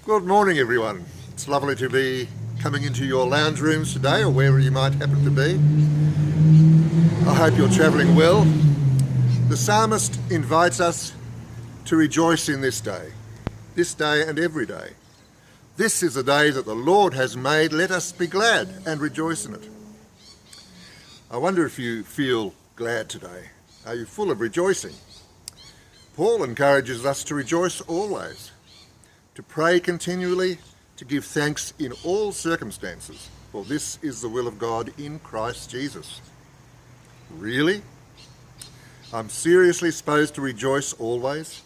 Good morning, everyone. It's lovely to be coming into your lounge rooms today, or wherever you might happen to be. I hope you're travelling well. The psalmist invites us to rejoice in this day and every day. This is the day that the Lord has made. Let us be glad and rejoice in it. I wonder if you feel glad today. Are you full of rejoicing? Paul encourages us to rejoice always, to pray continually, to give thanks in all circumstances, for this is the will of God in Christ Jesus. Really? I'm seriously supposed to rejoice always,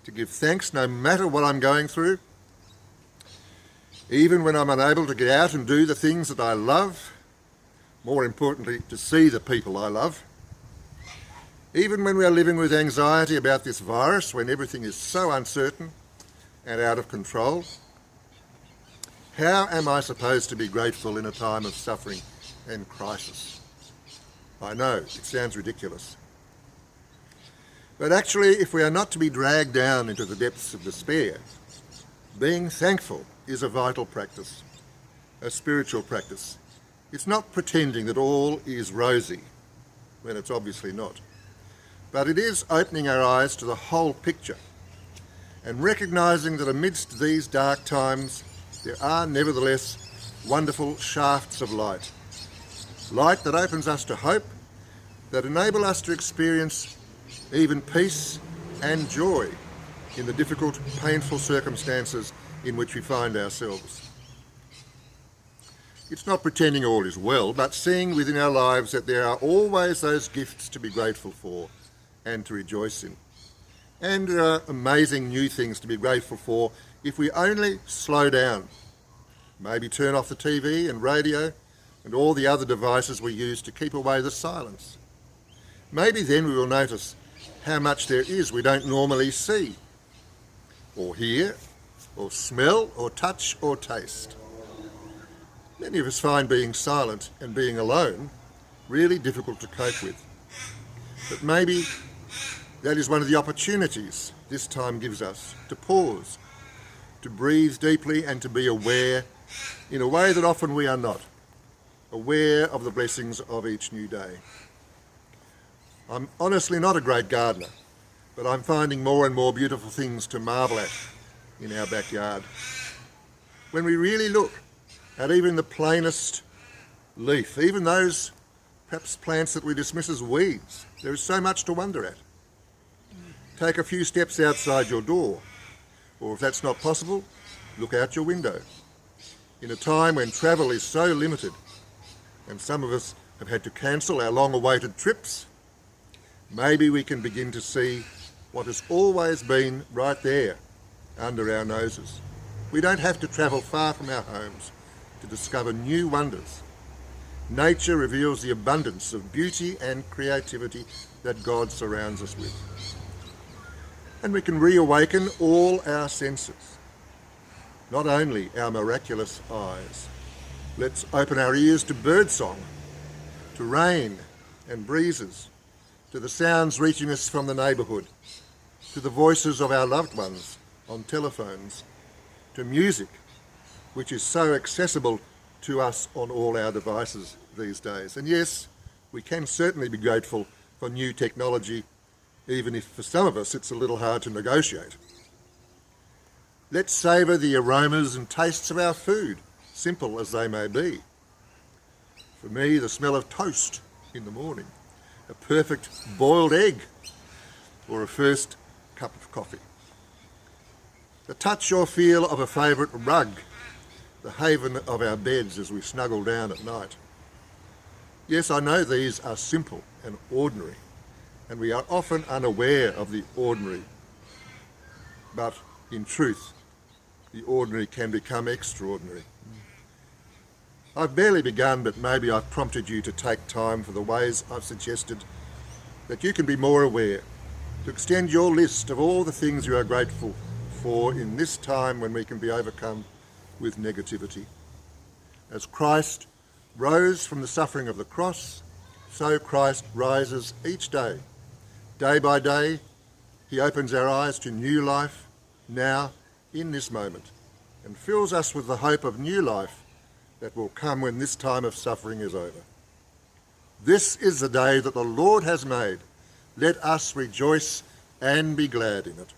to give thanks no matter what I'm going through, even when I'm unable to get out and do the things that I love, more importantly, to see the people I love. Even when we are living with anxiety about this virus, when everything is so uncertain and out of control, how am I supposed to be grateful in a time of suffering and crisis? I know, it sounds ridiculous. But actually, if we are not to be dragged down into the depths of despair, being thankful is a vital practice, a spiritual practice. It's not pretending that all is rosy, when it's obviously not. But it is opening our eyes to the whole picture and recognising that amidst these dark times, there are nevertheless wonderful shafts of light. Light that opens us to hope, that enable us to experience even peace and joy in the difficult, painful circumstances in which we find ourselves. It's not pretending all is well, but seeing within our lives that there are always those gifts to be grateful for and to rejoice in. And there are amazing new things to be grateful for if we only slow down, maybe turn off the TV and radio and all the other devices we use to keep away the silence. Maybe then we will notice how much there is we don't normally see, or hear, or smell, or touch, or taste. Many of us find being silent and being alone really difficult to cope with. But maybe that is one of the opportunities this time gives us to pause, to breathe deeply and to be aware in a way that often we are not, aware of the blessings of each new day. I'm honestly not a great gardener, but I'm finding more and more beautiful things to marvel at in our backyard. When we really look at even the plainest leaf, even those perhaps plants that we dismiss as weeds, there is so much to wonder at. Take a few steps outside your door, or if that's not possible, look out your window. In a time when travel is so limited, and some of us have had to cancel our long-awaited trips, maybe we can begin to see what has always been right there under our noses. We don't have to travel far from our homes to discover new wonders. Nature reveals the abundance of beauty and creativity that God surrounds us with. And we can reawaken all our senses, not only our miraculous eyes. Let's open our ears to birdsong, to rain and breezes, to the sounds reaching us from the neighbourhood, to the voices of our loved ones on telephones, to music, which is so accessible to us on all our devices these days. And yes, we can certainly be grateful for new technology, even if for some of us it's a little hard to negotiate. Let's savour the aromas and tastes of our food, simple as they may be. For me, the smell of toast in the morning, a perfect boiled egg, or a first cup of coffee. The touch or feel of a favourite rug, the haven of our beds as we snuggle down at night. Yes, I know these are simple and ordinary, and we are often unaware of the ordinary. But in truth, the ordinary can become extraordinary. I've barely begun, but maybe I've prompted you to take time for the ways I've suggested that you can be more aware, to extend your list of all the things you are grateful for in this time when we can be overcome with negativity. As Christ rose from the suffering of the cross, so Christ rises each day. Day by day, he opens our eyes to new life now in this moment. and fills us with the hope of new life that will come when this time of suffering is over. This is the day that the Lord has made. Let us rejoice and be glad in it.